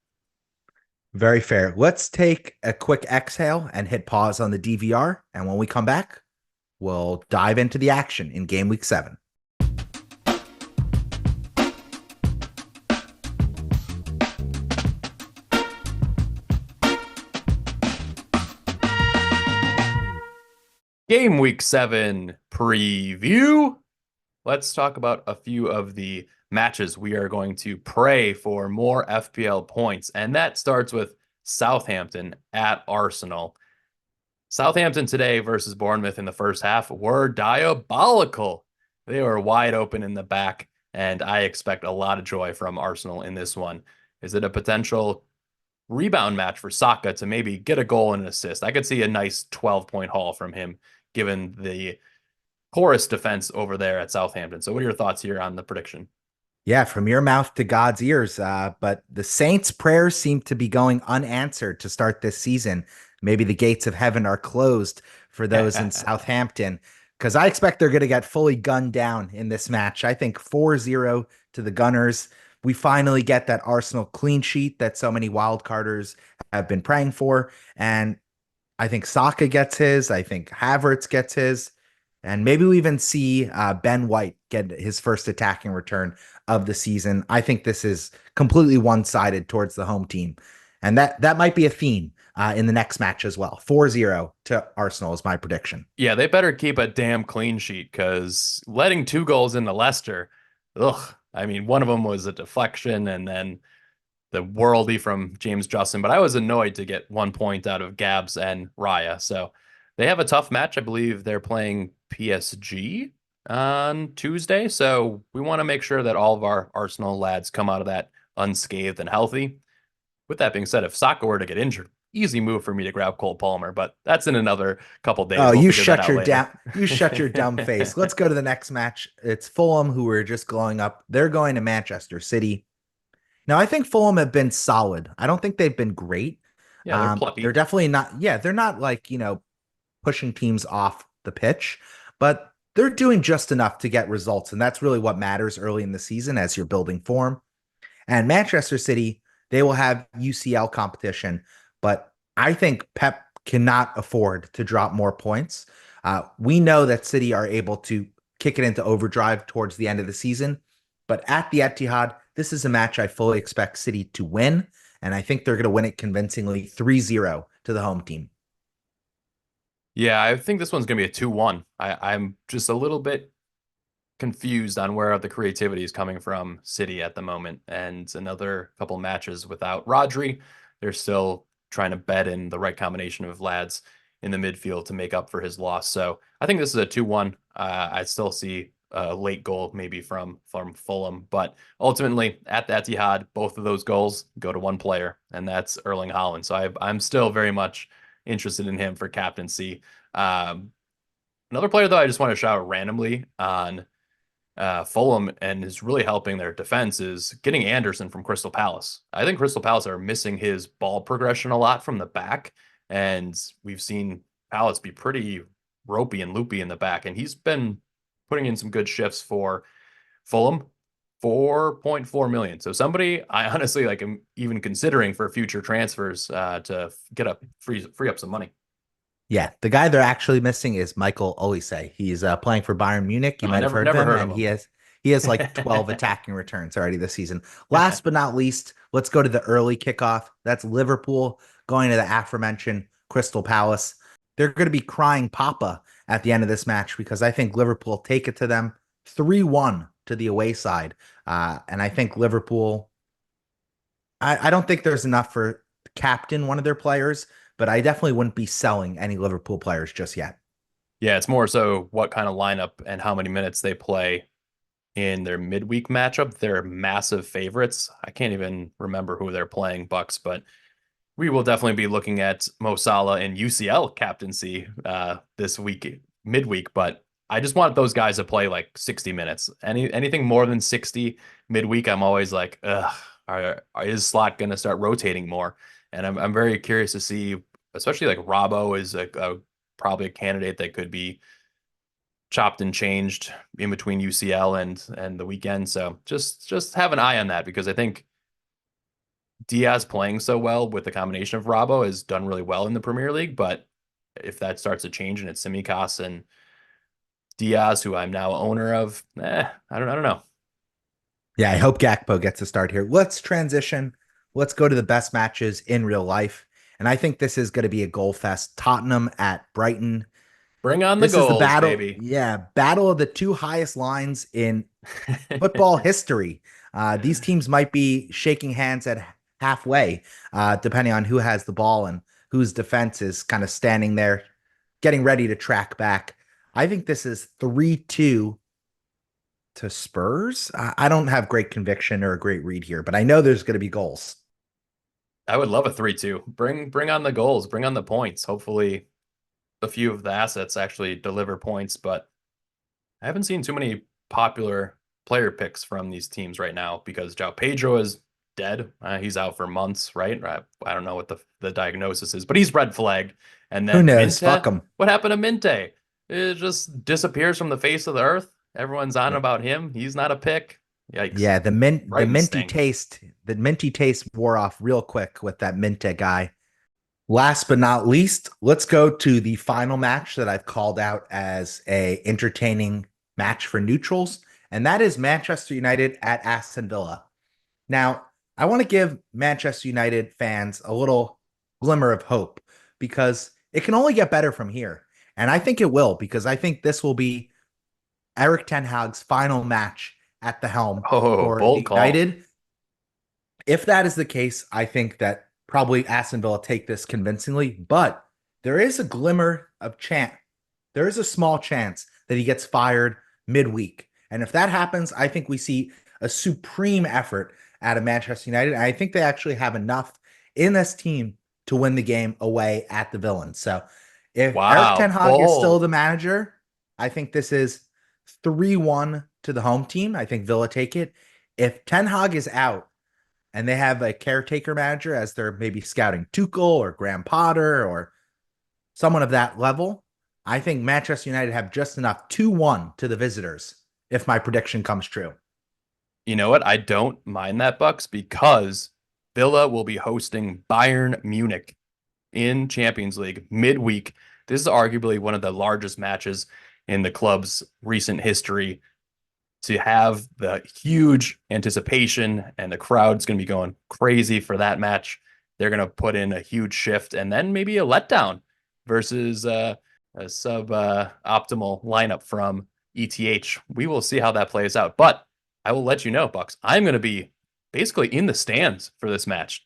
Very fair. Let's take a quick exhale and hit pause on the DVR. And when we come back, we'll dive into the action in game week 7. Game week 7 preview. Let's talk about a few of the matches we are going to pray for more FPL points. And that starts with Southampton at Arsenal. Southampton today versus Bournemouth in the first half were diabolical. They were wide open in the back, and I expect a lot of joy from Arsenal in this one. Is it a potential rebound match for Saka to maybe get a goal and an assist? I could see a nice 12-point haul from him, given the porous defense over there at Southampton. So what are your thoughts here on the prediction? Yeah, from your mouth to God's ears. But the Saints' prayers seem to be going unanswered to start this season. Maybe the gates of heaven are closed for those in Southampton, because I expect they're going to get fully gunned down in this match. I think 4-0 to the Gunners. We finally get that Arsenal clean sheet that so many wildcarders have been praying for. And I think Saka gets his. I think Havertz gets his. And maybe we even see Ben White get his first attacking return of the season. I think this is completely one-sided towards the home team. And that might be a theme in the next match as well. 4-0 to Arsenal is my prediction. Yeah, they better keep a damn clean sheet because letting two goals into Leicester, ugh. I mean, one of them was a deflection and then the worldie from James Justin, but I was annoyed to get 1 point out of Gabs and Raya. So they have a tough match. I believe they're playing PSG on Tuesday. So we want to make sure that all of our Arsenal lads come out of that unscathed and healthy. With that being said, if Saka were to get injured, easy move for me to grab Cole Palmer, but that's in another couple days. Oh, We'll figure that out later. you shut your dumb face. Let's go to the next match. It's Fulham, who were just glowing up. They're going to Manchester City. Now, I think Fulham have been solid. I don't think they've been great. Yeah, they're They're plucky. definitely not, yeah, they're not like, pushing teams off the pitch, but they're doing just enough to get results. And that's really what matters early in the season as you're building form. And Manchester City, they will have UCL competition, but I think Pep cannot afford to drop more points. We know that City are able to kick it into overdrive towards the end of the season, but at the Etihad, this is a match I fully expect City to win, and I think they're going to win it convincingly 3-0 to the home team. Yeah, I think this one's going to be a 2-1. I'm just a little bit confused on where the creativity is coming from City at the moment. And another couple matches without Rodri, they're still trying to bed in the right combination of lads in the midfield to make up for his loss. So I think this is a 2-1. I still see a late goal maybe from Fulham, but ultimately at the Etihad, both of those goals go to one player, and that's Erling Haaland. So I'm still very much interested in him for captaincy. Another player though, I just want to shout out randomly on Fulham and is really helping their defense is getting Anderson from Crystal Palace. I think Crystal Palace are missing his ball progression a lot from the back, and we've seen Palace be pretty ropey and loopy in the back, and he's been putting in some good shifts for Fulham. 4.4 million. So somebody I honestly like am even considering for future transfers to get up free up some money. Yeah, the guy they're actually missing is Michael Olise. He's playing for Bayern Munich. You Oh, I might have never heard of never him, heard of and him. he has like 12 attacking returns already this season. Last but not least, let's go to the early kickoff. That's Liverpool going to the aforementioned Crystal Palace. They're going to be crying Papa at the end of this match because I think Liverpool take it to them 3-1 to the away side. And I think Liverpool, I don't think there's enough for captain one of their players, but I definitely wouldn't be selling any Liverpool players just yet. Yeah, it's more so what kind of lineup and how many minutes they play in their midweek matchup. They're massive favorites. I can't even remember who they're playing, Bucks, but we will definitely be looking at Mo Salah in UCL captaincy this week, midweek. But I just want those guys to play like 60 minutes. Anything more than 60 midweek, I'm always like, ugh, is Slot going to start rotating more? And I'm very curious to see, especially like Robbo is probably a candidate that could be chopped and changed in between UCL and the weekend. So just have an eye on that because I think Diaz playing so well with the combination of Robbo has done really well in the Premier League. But if that starts to change and it's Simicas and Diaz, who I'm now owner of, I don't know. Yeah, I hope Gakpo gets a start here. Let's transition. Let's go to the best matches in real life. And I think this is going to be a goal fest. Tottenham at Brighton. Bring on the This is the goals, battle. baby. Yeah, battle of the two highest lines in football history. These teams might be shaking hands at halfway, depending on who has the ball and whose defense is kind of standing there, getting ready to track back. I think this is 3-2 to Spurs. I don't have great conviction or a great read here, but I know there's going to be goals. I would love a 3-2. Bring on the goals, bring on the points. Hopefully a few of the assets actually deliver points, but I haven't seen too many popular player picks from these teams right now because João Pedro is dead. He's out for months, right? I don't know what the diagnosis is, but he's red flagged. And Who then knows? Fuck Minte, them. what happened to Minte? It just disappears from the face of the earth. Everyone's on Yeah. about him. He's not a pick. Yikes. Yeah, Brighton stink. the minty taste wore off real quick with that Minta guy. Last but not least, let's go to the final match that I've called out as a entertaining match for neutrals, and that is Manchester United at Aston Villa. Now, I want to give Manchester United fans a little glimmer of hope because it can only get better from here. And I think it will, because I think this will be Eric Ten Hag's final match at the helm Oh, for bold the call. United. If that is the case, I think that probably Aston Villa take this convincingly, but there is a glimmer of chance. There is a small chance that he gets fired midweek. And if that happens, I think we see a supreme effort out of Manchester United. And I think they actually have enough in this team to win the game away at the Villains. So if Eric Ten Wow, Hag is still bold. the manager, I think this is 3-1 to the home team. I think Villa take it. If Ten Hag is out, and they have a caretaker manager as they're maybe scouting Tuchel or Graham Potter or someone of that level, I think Manchester United have just enough 2-1 to the visitors if my prediction comes true. You know what? I don't mind that, Bucks, because Villa will be hosting Bayern Munich in Champions League midweek. This is arguably one of the largest matches in the club's recent history. To have the huge anticipation and the crowd's going to be going crazy for that match. They're going to put in a huge shift and then maybe a letdown versus a sub optimal lineup from ETH. We will see how that plays out. But I will let you know, Bucks, I'm going to be basically in the stands for this match.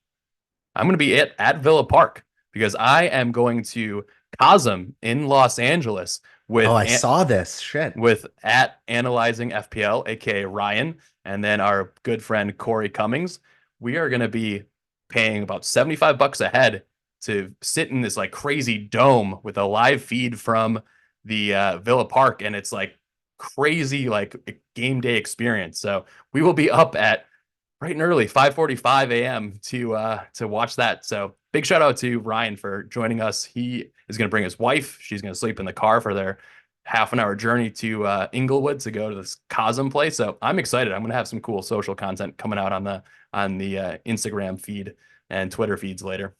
I'm going to be at Villa Park because I am going to Cosm in Los Angeles Oh, with I saw this. Shit. at analyzing FPL, aka Ryan, and then our good friend Corey Cummings. We are going to be paying about $75 a head to sit in this like crazy dome with a live feed from the Villa Park, and it's like crazy like game day experience. So we will be up at bright and early, 5:45 a.m. to watch that. So big shout out to Ryan for joining us. He is going to bring his wife. She's going to sleep in the car for their half an hour journey to Inglewood to go to this Cosm place. So I'm excited. I'm going to have some cool social content coming out on the Instagram feed and Twitter feeds later.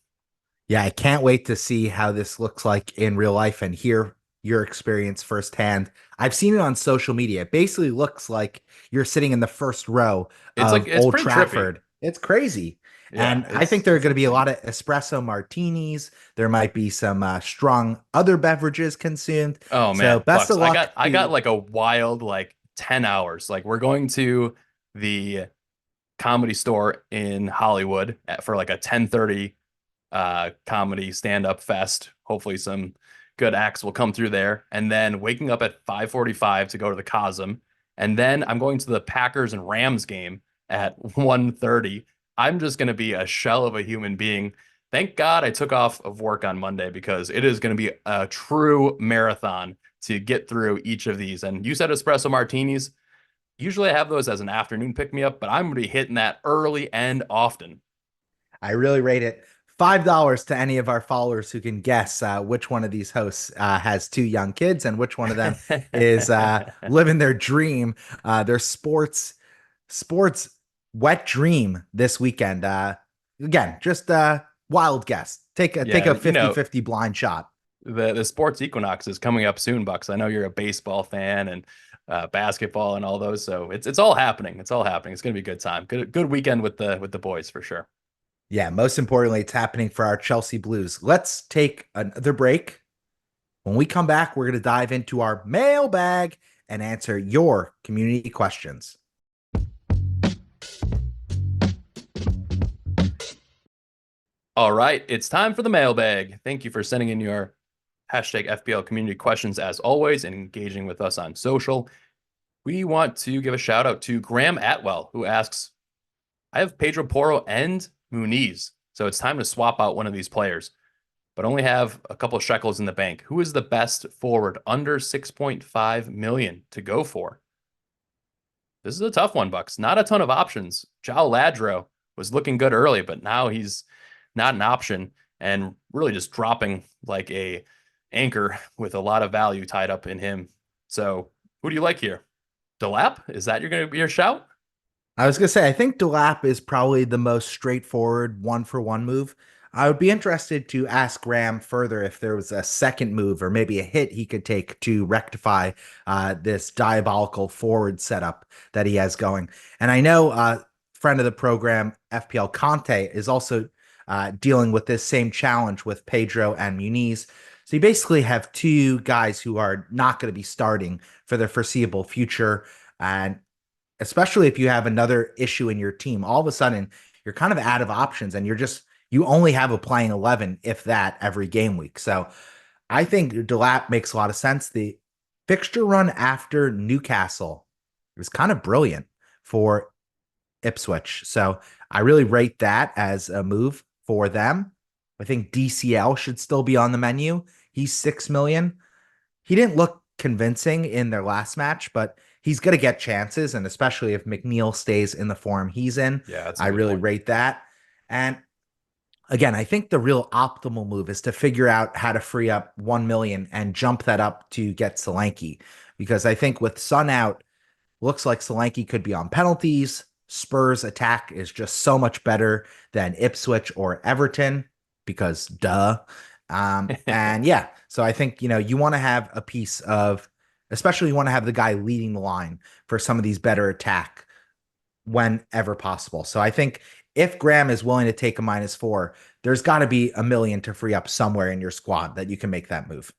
Yeah, I can't wait to see how this looks like in real life and hear your experience firsthand. I've seen it on social media. It basically looks like you're sitting in the first row of It's Old pretty trippy. Trafford. It's crazy. Yeah, And I think there are it's going to be a insane. lot of espresso martinis. There might be some strong other beverages consumed. Oh So man, best Bucks. of luck I got to. like a wild like 10 hours. Like we're going to the Comedy Store in Hollywood for like a 10:30 comedy stand-up fest. Hopefully some good acts will come through there. And then waking up at 5:45 to go to the Cosm. And then I'm going to the Packers and Rams game at 1:30. I'm just going to be a shell of a human being. Thank God I took off of work on Monday because it is going to be a true marathon to get through each of these. And you said espresso martinis. Usually I have those as an afternoon pick me up, but I'm going to be hitting that early and often. I really rate it. $5 to any of our followers who can guess which one of these hosts has two young kids and which one of them is living their dream, their sports wet dream this weekend. Again, just wild guess. Take Yeah, a you know, 50-50 blind shot. the sports equinox is coming up soon, Bucks. I know you're a baseball fan and basketball and all those, so it's all happening. It's all happening. It's gonna be a good time. Good weekend with the boys for sure. Yeah, most importantly, it's happening for our Chelsea Blues. Let's take another break. When we come back, we're going to dive into our mailbag and answer your community questions. All right, it's time for the mailbag. Thank you for sending in your hashtag FPL community questions as always and engaging with us on social. We want to give a shout out to Graham Atwell, who asks, I have Pedro Porro and Muniz, so it's time to swap out one of these players, but only have a couple of shekels in the bank. Who is the best forward under 6.5 million to go for? This is a tough one, Bucks. Not a ton of options. João Ladro was looking good early, but now he's not an option and really just dropping like a anchor with a lot of value tied up in him. So who do you like here? Delap? Is that you're going to be your shout? I was going to say, I think Delap is probably the most straightforward one for one move. I would be interested to ask Graham further if there was a second move or maybe a hit he could take to rectify this diabolical forward setup that he has going. And I know friend of the program, FPL Conte, is also dealing with this same challenge with Pedro and Muniz. So you basically have two guys who are not going to be starting for the foreseeable future. And especially if you have another issue in your team, all of a sudden you're kind of out of options and you only have a playing 11, if that, every game week. So I think Delap makes a lot of sense. The fixture run after Newcastle was kind of brilliant for Ipswich. So I really rate that as a move for them. I think DCL should still be on the menu. He's 6 million. He didn't look convincing in their last match, but he's going to get chances. And especially if McNeil stays in the form he's in, Yeah, that's a I good really point. rate that. And again, I think the real optimal move is to figure out how to free up 1 million and jump that up to get Solanke. Because I think with Sun out, looks like Solanke could be on penalties. Spurs attack is just so much better than Ipswich or Everton because duh. And yeah, so I think, you want to have a piece of, especially you want to have the guy leading the line for some of these better attack whenever possible. So I think if Graham is willing to take a -4, there's got to be a million to free up somewhere in your squad that you can make that move.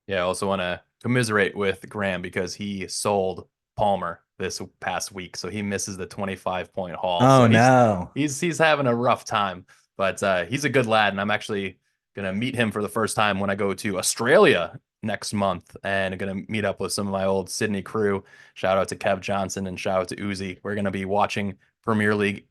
Yeah, I also want to commiserate with Graham because he sold Palmer this past week, so he misses the 25-point haul. Oh So he's no. he's he's having a rough time, but he's a good lad, and I'm actually gonna meet him for the first time when I go to Australia next month, and gonna meet up with some of my old Sydney crew. Shout out to Kev Johnson and shout out to Uzi. We're gonna be watching Premier League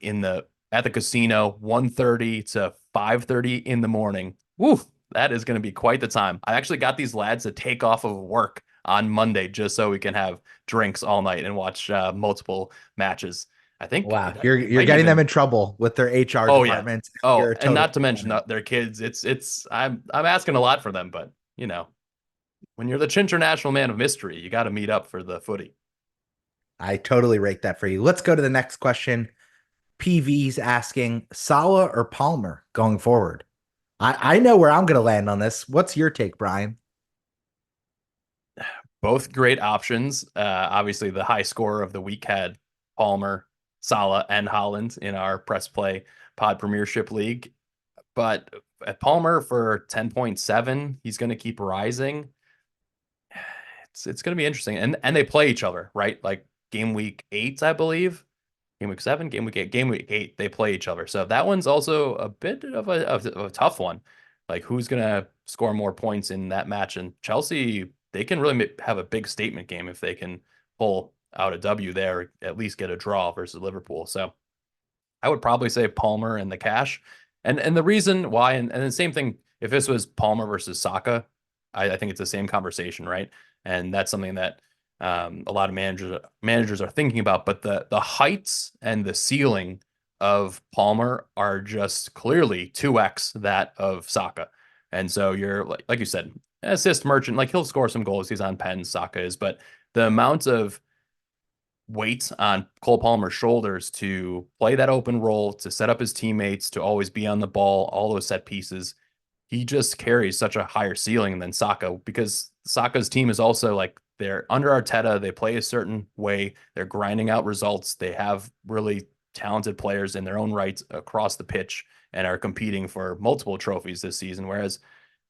at the casino, 1:30 to 5:30 in the morning. Woo! That is going to be quite the time. I actually got these lads to take off of work on Monday just so we can have drinks all night and watch multiple matches. I think Wow, it you're might getting them even. in trouble with their HR Oh yeah. department. You're Oh, a and total not to mention proponent. their kids. It's I'm asking a lot for them, but you know, when you're the international man of mystery, you got to meet up for the footy. I totally rate that for you. Let's go to the next question. PV's asking Salah or Palmer going forward. I know where I'm going to land on this. What's your take, Brian? Both great options. Obviously, the high scorer of the week had Palmer, Salah, and Holland in our press play pod premiership league. But at Palmer for 10.7, he's going to keep rising. It's going to be interesting. And they play each other, right? Like game week 8, I believe. Game week 7, game week 8, they play each other. So that one's also a bit of a tough one. Like who's going to score more points in that match? And Chelsea, they can really have a big statement game if they can pull out a W there, at least get a draw versus Liverpool. So I would probably say Palmer and the cash. And the reason why, and the same thing, if this was Palmer versus Saka, I think it's the same conversation, right? And that's something that a lot of managers are thinking about. But the heights and the ceiling of Palmer are just clearly 2x that of Saka. And so you're like you said, assist merchant, like he'll score some goals. He's on pens, Saka is, but the amount of weight on Cole Palmer's shoulders to play that open role, to set up his teammates, to always be on the ball, all those set pieces. He just carries such a higher ceiling than Saka because Saka's team is also like they're under Arteta. They play a certain way. They're grinding out results. They have really talented players in their own rights across the pitch and are competing for multiple trophies this season. Whereas,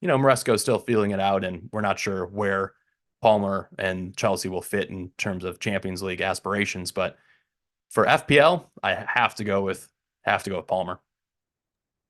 Maresco's still feeling it out, and we're not sure where Palmer and Chelsea will fit in terms of Champions League aspirations. But for FPL, I have to go with Palmer.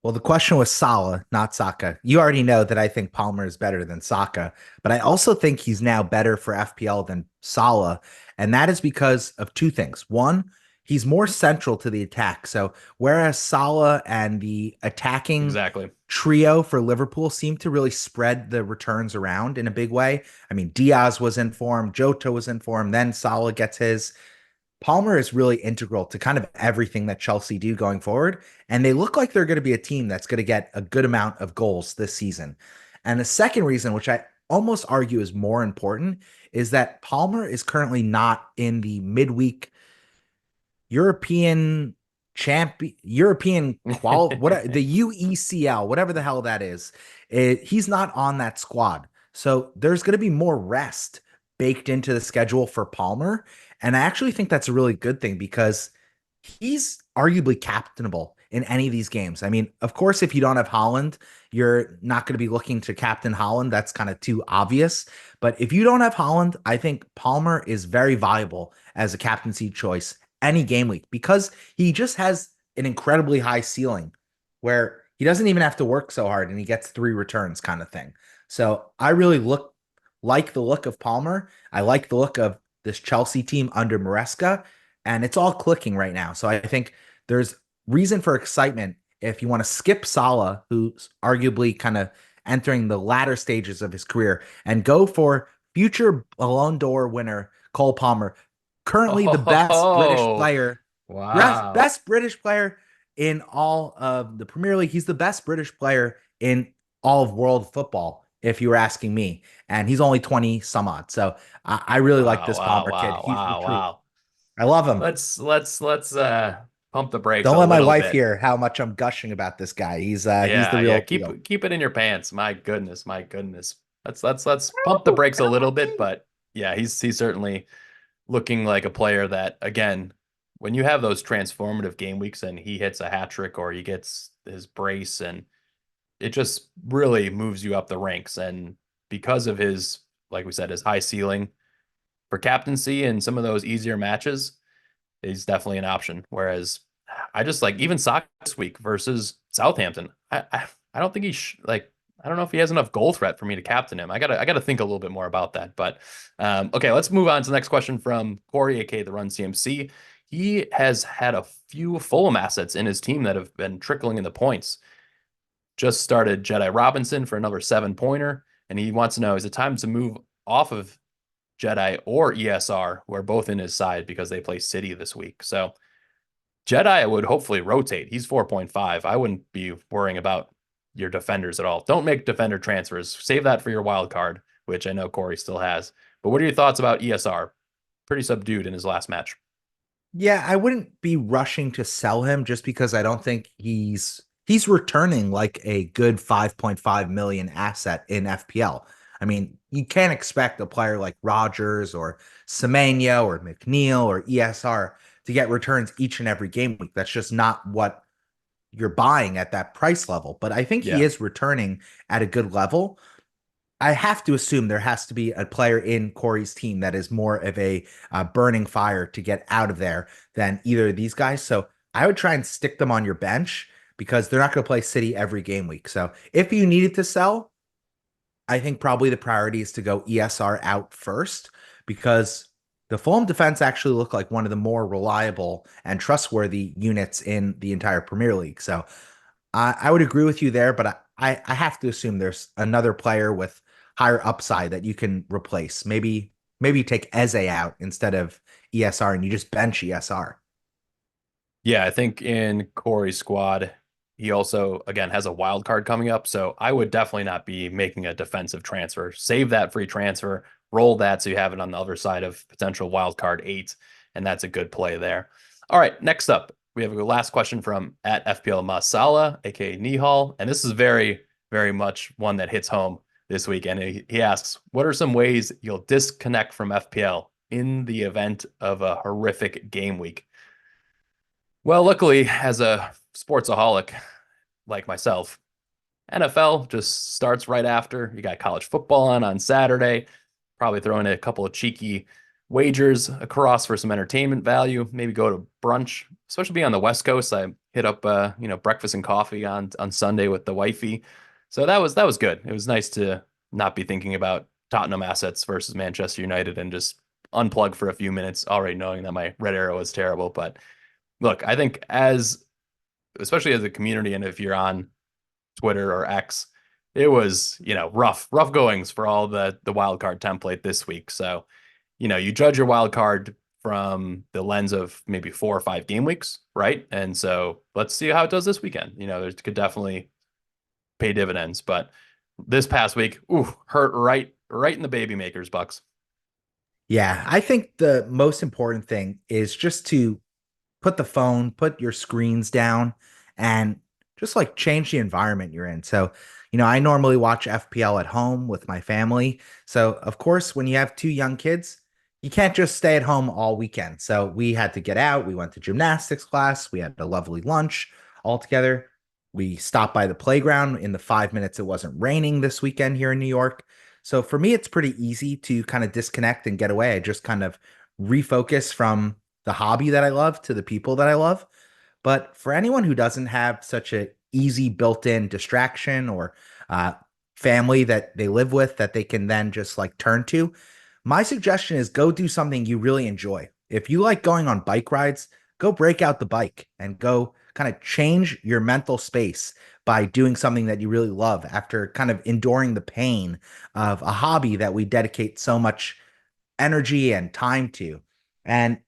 Well, the question was Salah, not Saka. You already know that I think Palmer is better than Saka, but I also think he's now better for FPL than Salah. And that is because of two things. One, he's more central to the attack. So whereas Salah and the attacking Exactly. trio for Liverpool seem to really spread the returns around in a big way. I mean, Diaz was in form, Jota was in form, then Salah gets his. Palmer is really integral to kind of everything that Chelsea do going forward. And they look like they're going to be a team that's going to get a good amount of goals this season. And the second reason, which I almost argue is more important, is that Palmer is currently not in the midweek European European the UECL, whatever the hell that is. He's not on that squad. So there's going to be more rest baked into the schedule for Palmer. And I actually think that's a really good thing because he's arguably captainable in any of these games. I mean, of course, if you don't have Holland, you're not going to be looking to captain Holland. That's kind of too obvious. But if you don't have Holland, I think Palmer is very viable as a captaincy choice any game week because he just has an incredibly high ceiling where he doesn't even have to work so hard and he gets 3 returns kind of thing. So I really like the look of Palmer. I like the look of this Chelsea team under Maresca, and it's all clicking right now. So I think there's reason for excitement if you want to skip Salah, who's arguably kind of entering the latter stages of his career, and go for future Ballon d'Or winner Cole Palmer, currently the best British Oh, player, wow. best British player in all of the Premier League. He's the best British player in all of world football, if you were asking me. And he's only 20 some odd. So I really like Wow, this wow, Palmer kid. wow, He's the wow, truth. wow. I love him. Let's pump the brakes Don't a let my little wife bit. hear how much I'm gushing about this guy. He's the Yeah, yeah. real deal. Keep it in your pants. My goodness, my goodness. Let's pump the brakes a little bit, but yeah, he's certainly looking like a player that, again, when you have those transformative game weeks and he hits a hat trick or he gets his brace, and it just really moves you up the ranks. And because of his, like we said, his high ceiling for captaincy and some of those easier matches, he's definitely an option. Whereas I just like even Saka this week versus Southampton. I don't think like I don't know if he has enough goal threat for me to captain him. I gotta think a little bit more about that. But okay, let's move on to the next question from Corey, aka the Run CMC. He has had a few Fulham assets in his team that have been trickling in the points. Just started Jedi Robinson for another 7 pointer, and he wants to know, is it time to move off of Jedi or ESR, who are both in his side because they play City this week? So Jedi would hopefully rotate. He's 4.5. I wouldn't be worrying about your defenders at all. Don't make defender transfers. Save that for your wild card, which I know Corey still has. But what are your thoughts about ESR? Pretty subdued in his last match. Yeah, I wouldn't be rushing to sell him just because I don't think he's returning like a good 5.5 million asset in FPL. I mean, you can't expect a player like Rogers or Semenyo or McNeil or ESR to get returns each and every game week. That's just not what you're buying at that price level. But I think he Yeah. is returning at a good level. I have to assume there has to be a player in Corey's team that is more of a burning fire to get out of there than either of these guys. So I would try and stick them on your bench because they're not going to play City every game week. So if you needed to sell, I think probably the priority is to go ESR out first because the Fulham defense actually look like one of the more reliable and trustworthy units in the entire Premier League. So I would agree with you there, but I have to assume there's another player with higher upside that you can replace. Maybe you take Eze out instead of ESR and you just bench ESR. Yeah, I think in Corey's squad, he also, again, has a wild card coming up. So I would definitely not be making a defensive transfer. Save that free transfer, roll that so you have it on the other side of potential wild card 8. And that's a good play there. All right, next up, we have a last question from at FPL Masala, aka Nihal. And this is very, very much one that hits home this week. And he asks, what are some ways you'll disconnect from FPL in the event of a horrific game week? Well, luckily, as a sportsaholic like myself, NFL just starts right after. You got college football on Saturday. Probably throw in a couple of cheeky wagers across for some entertainment value. Maybe go to brunch, especially being on the West Coast. I hit up breakfast and coffee on Sunday with the wifey. So that was good. It was nice to not be thinking about Tottenham assets versus Manchester United and just unplug for a few minutes, already knowing that my red arrow is terrible. But look, I think especially as a community, and if you're on Twitter or X, it was, rough goings for all the wild card template this week. So, you judge your wild card from the lens of maybe 4 or 5 game weeks, right? And so let's see how it does this weekend. There could definitely pay dividends, but this past week, ooh, hurt right in the baby makers, Bucks. Yeah, I think the most important thing is just to put the phone, put your screens down, and just like change the environment you're in. So, I normally watch FPL at home with my family. So, of course, when you have two young kids, you can't just stay at home all weekend. So, we had to get out. We went to gymnastics class. We had a lovely lunch all together. We stopped by the playground in the 5 minutes it wasn't raining this weekend here in New York. So, for me, it's pretty easy to kind of disconnect and get away. I just kind of refocus from the hobby that I love to the people that I love. But for anyone who doesn't have such a easy built-in distraction or uh, family that they live with that they can then just like turn to, my suggestion is go do something you really enjoy. If you like going on bike rides, go break out the bike and go kind of change your mental space by doing something that you really love after kind of enduring the pain of a hobby that we dedicate so much energy and time to. And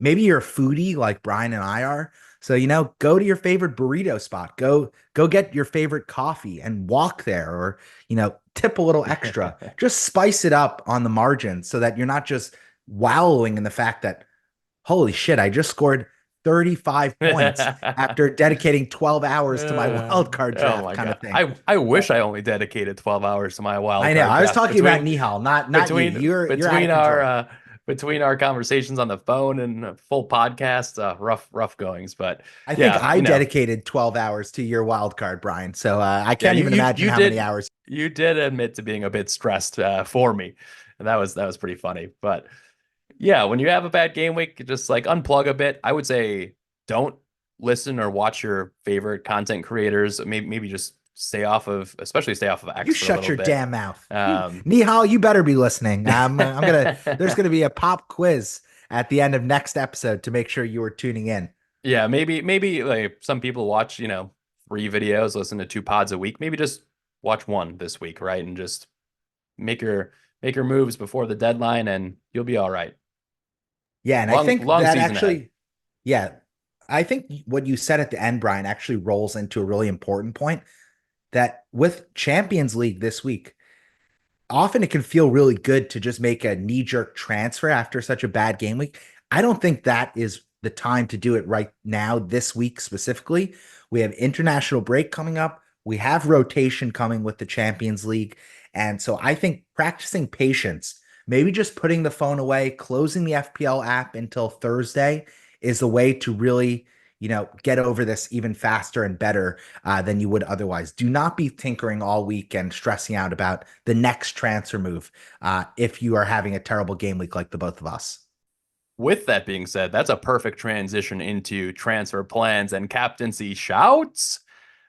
maybe you're a foodie like Brian and I are. So, go to your favorite burrito spot. Go get your favorite coffee and walk there or, tip a little extra. Just spice it up on the margin so that you're not just wallowing in the fact that holy shit, I just scored 35 points after dedicating 12 hours to my wild card Oh draft my kind God. of thing. I wish I only dedicated 12 hours to my wild I know. card I was draft talking about between Nihal, not you. between You're out between of our control. uh between our conversations on the phone and a full podcast, rough goings. But I think yeah, I dedicated 12 hours to your wild card, Brian. So I yeah, can't even imagine how many hours. you did admit to being a bit stressed for me. And that was pretty funny. But yeah, when you have a bad game week, just like unplug a bit. I would say don't listen or watch your favorite content creators. Maybe just especially stay off of You X for a shut little your bit. damn mouth. Um, Nihal, you better be listening. There's gonna be a pop quiz at the end of next episode to make sure you are tuning in. yeah, maybe like some people watch, 3 videos, listen to 2 pods a week. Maybe just watch one this week, right? And just make your make your moves before the deadline, and you'll be all right. Yeah, and I Long think long that season ahead. actually, yeah, I think what you said at the end, Brian, actually rolls into a really important point that with Champions League this week, often it can feel really good to just make a knee jerk transfer after such a bad game week. I don't think that is the time to do it right now, this week specifically. We have international break coming up. We have rotation coming with the Champions League. And so I think practicing patience, maybe just putting the phone away, closing the FPL app until Thursday is the way to really, get over this even faster and better than you would otherwise. Do not be tinkering all week and stressing out about the next transfer move if you are having a terrible game week like the both of us. With that being said, that's a perfect transition into transfer plans and captaincy shouts.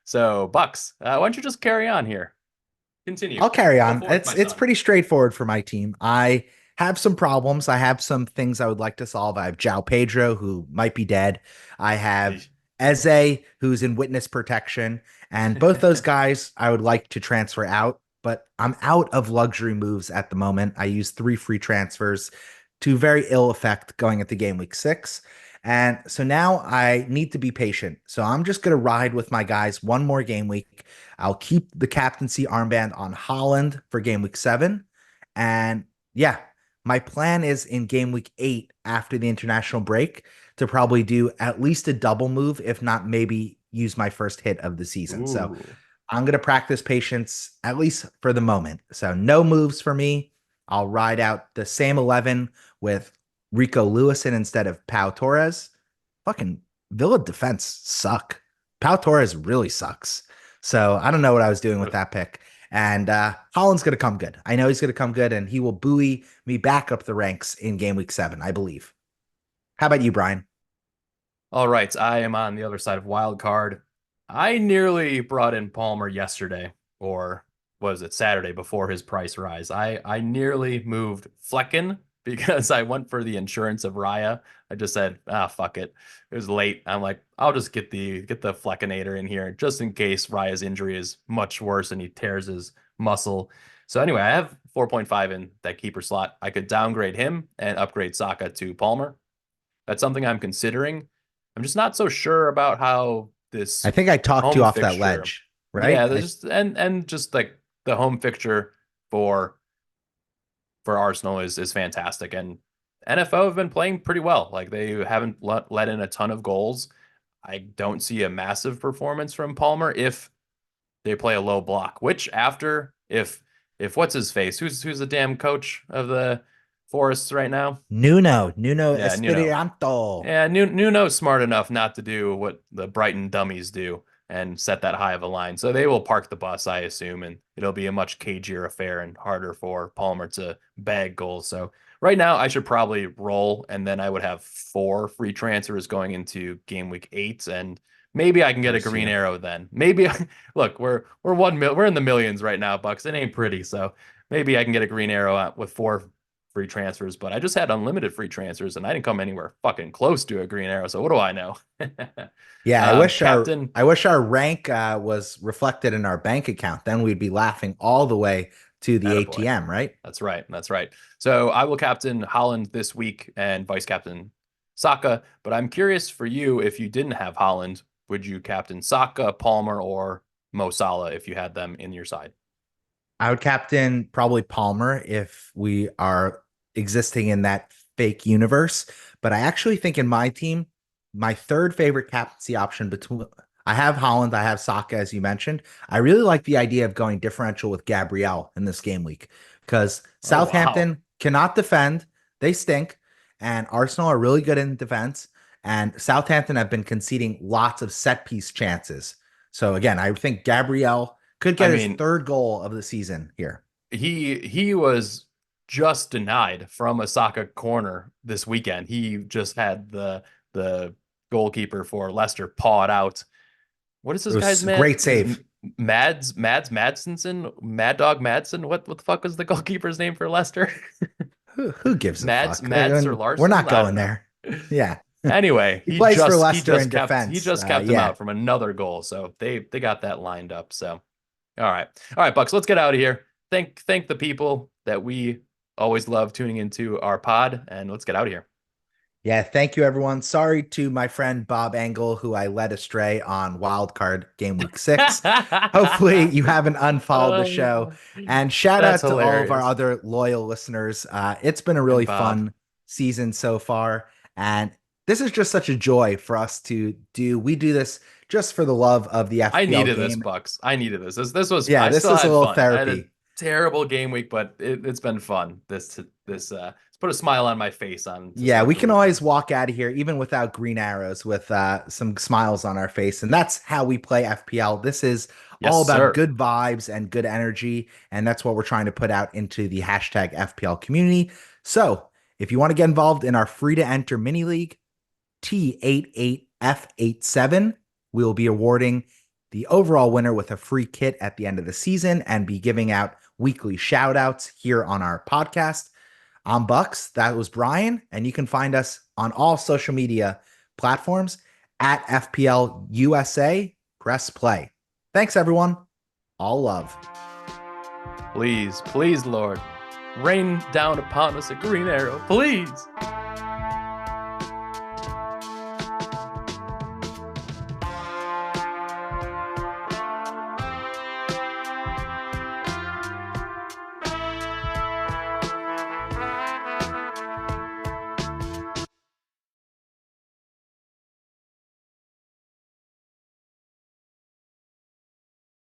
So, Bucks, why don't you just carry on here? Continue. I'll carry Go on. forth, It's my it's son. pretty straightforward for my team. I have some problems. I have some things I would like to solve. I have Jao Pedro, who might be dead. I have Eesh. Eze, who's in witness protection. And both those guys I would like to transfer out, but I'm out of luxury moves at the moment. I used 3 free transfers to very ill effect going into game week 6. And so now I need to be patient. So I'm just going to ride with my guys one more game week. I'll keep the captaincy armband on Holland for game week 7. And yeah, my plan is in game week 8 after the international break to probably do at least a double move, if not maybe use my first hit of the season. So Ooh. I'm going to practice patience at least for the moment. So no moves for me. I'll ride out the same 11 with Rico Lewison instead of Pau Torres. Fucking Villa defense suck. Pau Torres really sucks. So I don't know what I was doing with that pick. And Holland's going to come good. I know he's going to come good, and he will buoy me back up the ranks in game week 7, I believe. How about you, Brian? All right, I am on the other side of wild card. I nearly brought in Palmer yesterday, or was it Saturday before his price rise? I nearly moved Flecken because I went for the insurance of Raya. I just said, fuck it. It was late. I'm like, I'll just get the Fleckenator in here just in case Raya's injury is much worse and he tears his muscle. So anyway, I have 4.5 in that keeper slot. I could downgrade him and upgrade Saka to Palmer. That's something I'm considering. I'm just not so sure about how I this think I talked you home off that fixture, ledge, yeah, right? there's just and just like the home fixture for for Arsenal is fantastic. And NFO have been playing pretty well. Like they haven't let in a ton of goals. I don't see a massive performance from Palmer if they play a low block, which after if what's his face? Who's the damn coach of the Forests right now? Nuno Yeah, Nuno. Espirito. Yeah, Nuno's smart enough not to do what the Brighton dummies do and set that high of a line. So they will park the bus, I assume, and it'll be a much cagier affair and harder for Palmer to bag goals. So right now, I should probably roll, and then I would have 4 free transfers going into game week 8, and maybe I can get a Curse green you. arrow then. Maybe look, we're in the millions right now, Bucks. It ain't pretty, so maybe I can get a green arrow out with 4 free transfers, but I just had unlimited free transfers and I didn't come anywhere fucking close to a green arrow. So what do I know? Yeah, Captain, I wish our rank was reflected in our bank account. Then we'd be laughing all the way to the attaboy. ATM, right? That's right. That's right. So I will captain Holland this week and vice captain Saka. But I'm curious for you, if you didn't have Holland, would you captain Saka, Palmer, or Mo Salah if you had them in your side? I would captain probably Palmer if we are existing in that fake universe. But I actually think in my team, my third favorite captaincy option between I have Holland, I have Saka, as you mentioned. I really like the idea of going differential with Gabrielle in this game week because Oh wow. Southampton cannot defend. They stink. And Arsenal are really good in defense. And Southampton have been conceding lots of set piece chances. So again, I think Gabrielle could I get his mean, third goal of the season here. he was just denied from a Saka corner this weekend. He just had the goalkeeper for Leicester paw it out. What is It this guy's was a man? great His save. Mads Madsenson, Mad Dog Madsen. What the fuck was the goalkeeper's name for Leicester? Who gives a fuck? Mads or We're Larson? not I don't going know. there. Yeah. Anyway, He plays for he Leicester just in defense. kept him Yeah. out from another goal. So they got that lined up. So all right. All right, Bucks, let's get out of here. Thank the people that we always love tuning into our pod, and let's get out of here. Yeah. Thank you, everyone. Sorry to my friend Bob Engel, who I led astray on Wildcard Game Week 6. Hopefully, you haven't unfollowed the show. Oh, And shout that's out to all of our hilarious. other loyal listeners. It's been a really And Bob, fun season so far. And this is just such a joy for us to do. We do this just for the love of the I FPL needed this, game. Bucks. I needed this. This was Yeah, I this still is a had little fun. I had a therapy. terrible game week, but it's been fun. It's put a smile on my face on to Yeah, start we the can always weekend. walk out of here even without green arrows with some smiles on our face. And that's how we play FPL. This is Yes, all about sir. good vibes and good energy. And that's what we're trying to put out into the hashtag FPL community. So if you want to get involved in our free to enter mini league, T88F87, we will be awarding the overall winner with a free kit at the end of the season and be giving out weekly shout outs here on our podcast. I'm Bucks. That was Brian. And you can find us on all social media platforms at FPL USA. Press play. Thanks, everyone. All love. Please, please, Lord, rain down upon us a green arrow, please.